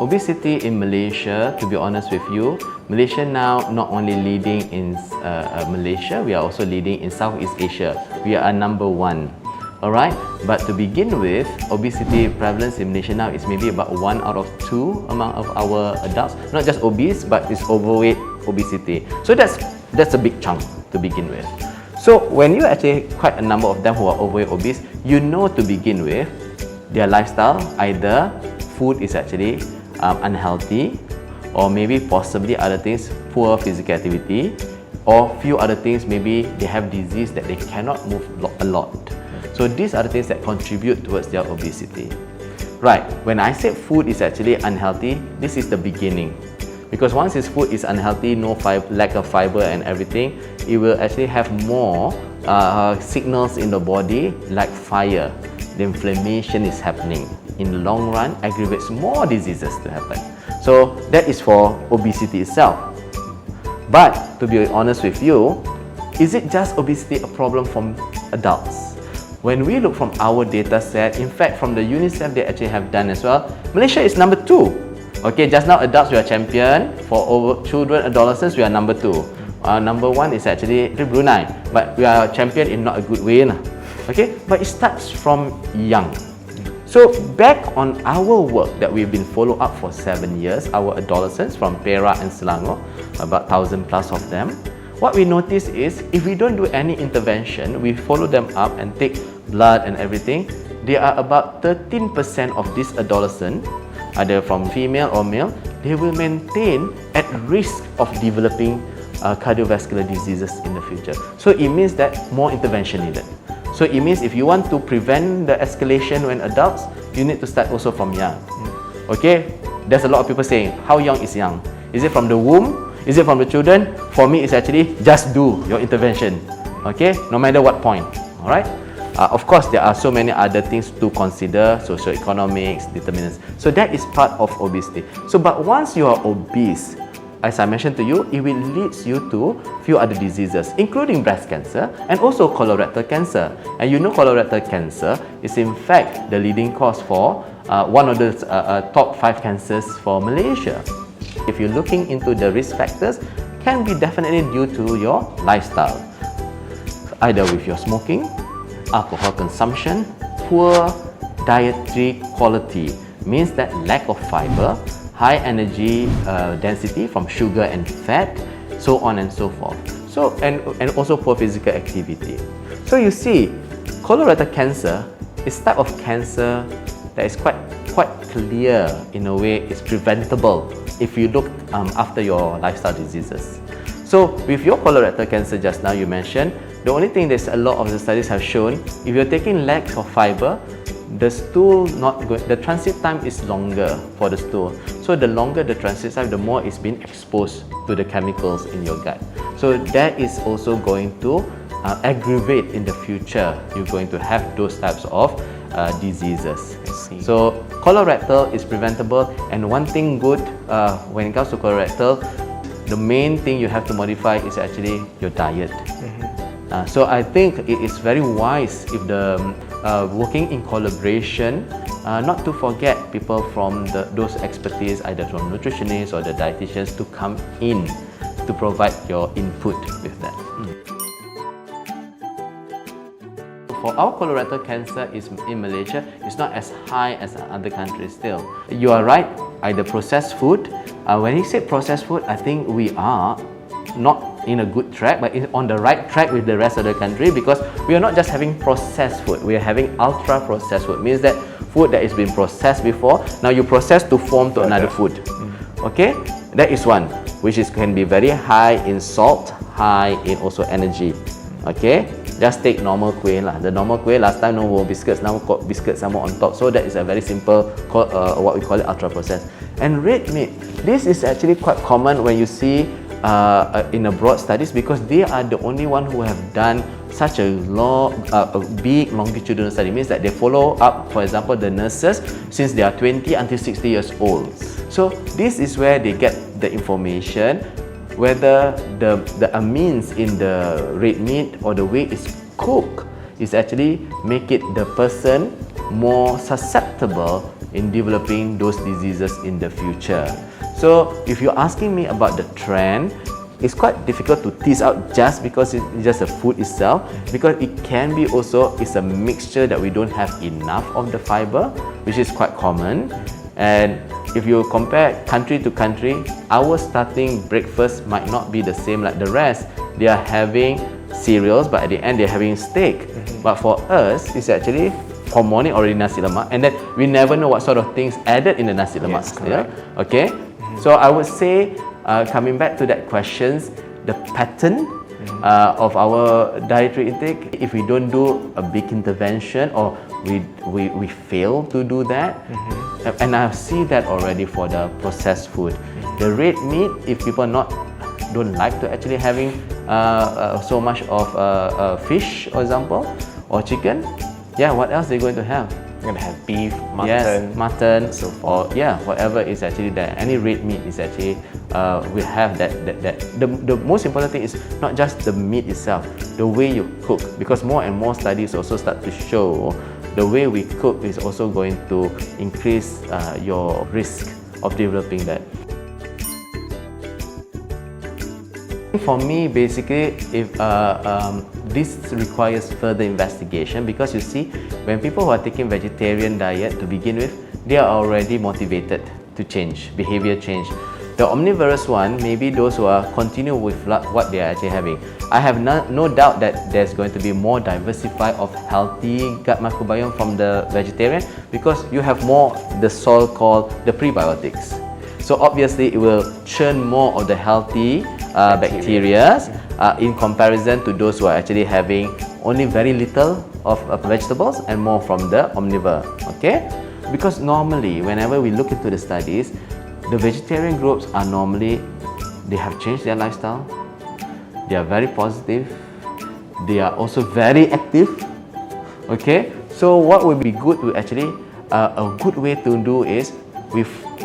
Obesity in Malaysia, to be honest with you, Malaysia now not only leading in Malaysia, we are also leading in Southeast Asia. We are number 1. Alright, but to begin with, obesity prevalence in Malaysia now is maybe about 1 out of 2 among of our adults. Not just obese, but it's overweight obesity. So that's a big chunk to begin with. So when you actually quite a number of them who are overweight obese, you know to begin with their lifestyle, either food is actually unhealthy, or maybe possibly other things, poor physical activity, or few other things, maybe they have disease that they cannot move a lot. So these are the things that contribute towards their obesity. Right, when I say food is actually unhealthy, this is the beginning. Because once his food is unhealthy, no lack of fiber and everything, it will actually have more signals in the body like fire. The inflammation is happening. In the long run, aggravates more diseases to happen. So that is for obesity itself. But to be honest with you, is it just obesity a problem from adults? When we look from our data set, in fact from the UNICEF they actually have done as well, Malaysia is number 2. Okay, just now adults we are champion, for children, adolescents we are number 2. Number 1 is actually Brunei, but we are champion in not a good way. Okay, but it starts from young. So back on our work that we've been followed up for 7 years, our adolescents from Perak and Selangor, about 1,000 plus of them, what we notice is if we don't do any intervention, we follow them up and take blood and everything, there are about 13% of these adolescents, either from female or male, they will maintain at risk of developing cardiovascular diseases in the future. So it means that more intervention needed. So it means if you want to prevent the escalation when adults, you need to start also from young. Okay, there's a lot of people saying, how young is young? Is it from the womb? Is it from the children? For me, it's actually just do your intervention. Okay, no matter what point. Alright. Of course, there are so many other things to consider, socioeconomics, determinants. So that is part of obesity. So, but once you are obese, as I mentioned to you, it will lead you to few other diseases, including breast cancer and also colorectal cancer. And you know colorectal cancer is in fact the leading cause for one of the top 5 cancers for Malaysia. If you're looking into the risk factors, can be definitely due to your lifestyle. Either with your smoking, alcohol consumption, poor dietary quality, means that lack of fiber, high energy density from sugar and fat, so on and so forth. So and also poor physical activity. So you see, colorectal cancer is type of cancer that is quite clear in a way. It's preventable if you look after your lifestyle diseases. So with your colorectal cancer just now you mentioned, the only thing there's a lot of the studies have shown, if you're taking lack of fiber, the stool the transit time is longer for the stool. So the longer the transit time, the more it's been exposed to the chemicals in your gut. So that is also going to aggravate in the future. You're going to have those types of diseases. So colorectal is preventable, and one thing good when it comes to colorectal, the main thing you have to modify is actually your diet. So I think it is very wise if the working in collaboration, not to forget people from those expertise, either from nutritionists or the dietitians, to come in to provide your input with that. For our colorectal cancer in Malaysia, it's not as high as other countries still. You are right, either processed food. When you say processed food, I think we are not in a good track, but on the right track with the rest of the country, because we are not just having processed food, we are having ultra processed food. Means that food that has been processed before, now you process to form to another food. Okay, that is one, which can be very high in salt, high in also energy. Okay, just take normal kuih lah. The normal kuih last time no more biscuits, now got biscuits some more on top. So that is a very simple what we call it ultra processed. And red meat, this is actually quite common when you see in abroad studies, because they are the only one who have done such a big longitudinal study. Means that they follow up, for example, the nurses since they are 20 until 60 years old. So this is where they get the information whether the amines in the red meat or the way it's cooked is actually make it the person more susceptible in developing those diseases in the future. So if you're asking me about the trend, it's quite difficult to tease out just because it's just the food itself, because it can be also it's a mixture that we don't have enough of the fiber, which is quite common. And if you compare country to country, our starting breakfast might not be the same like the rest. They are having cereals, but at the end they're having steak. But for us, it's actually for morning already nasi lemak, and then we never know what sort of things added in the nasi lemak. Yes, Yeah? Okay. So I would say, coming back to that questions, the pattern of our dietary intake, if we don't do a big intervention or we fail to do that, and I see that already for the processed food. The red meat, if people don't like to actually having so much of fish, for example, or chicken, yeah, what else they're going to have? You're gonna have beef, mutton, yes, mutton, so or yeah, whatever is actually there. Any red meat is actually we have that. The most important thing is not just the meat itself, the way you cook, because more and more studies also start to show the way we cook is also going to increase your risk of developing that. For me, basically, if this requires further investigation, because you see, when people who are taking vegetarian diet to begin with, they are already motivated to change, behavior change. The omnivorous one, maybe those who are continue with what they are actually having. I have no doubt that there's going to be more diversified of healthy gut microbiome from the vegetarian, because you have more the so-called the prebiotics. So obviously it will churn more of the healthy bacteria in comparison to those who are actually having only very little of vegetables and more from the omnivore. Okay? Because normally whenever we look into the studies, the vegetarian groups are normally, they have changed their lifestyle, they are very positive, they are also very active. Okay? So what would be good to actually, a good way to do is,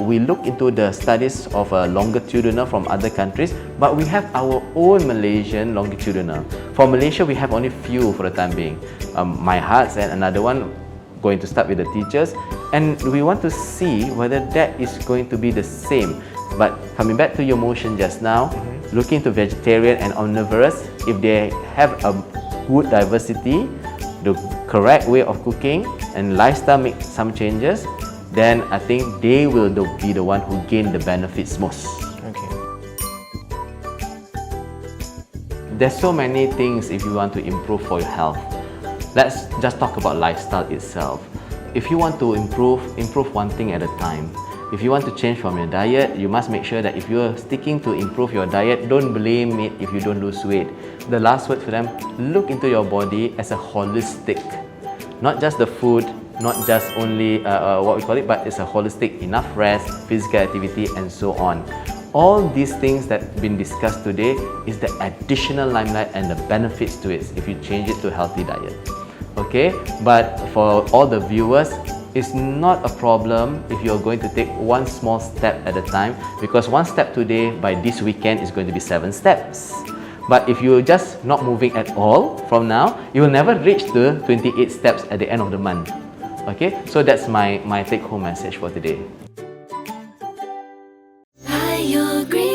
we look into the studies of longitudinal from other countries, but we have our own Malaysian longitudinal. For Malaysia, we have only few for the time being. My Hearts and another one going to start with the teachers, and we want to see whether that is going to be the same. But coming back to your motion just now, looking to vegetarian and omnivorous, if they have a good diversity, the correct way of cooking, and lifestyle make some changes, then I think they will be the one who gain the benefits most. Okay. There's so many things if you want to improve for your health. Let's just talk about lifestyle itself. If you want to improve one thing at a time. If you want to change from your diet, you must make sure that if you're sticking to improve your diet, don't blame it if you don't lose weight. The last word for them, look into your body as a holistic. Not just the food, not just only what we call it, but it's a holistic, enough rest, physical activity, and so on. All these things that have been discussed today is the additional limelight and the benefits to it if you change it to a healthy diet. Okay, but for all the viewers, it's not a problem if you're going to take one small step at a time, because one step today, by this weekend, is going to be 7 steps. But if you're just not moving at all from now, you will never reach the 28 steps at the end of the month. Okay, so that's my take-home message for today. Biogreen.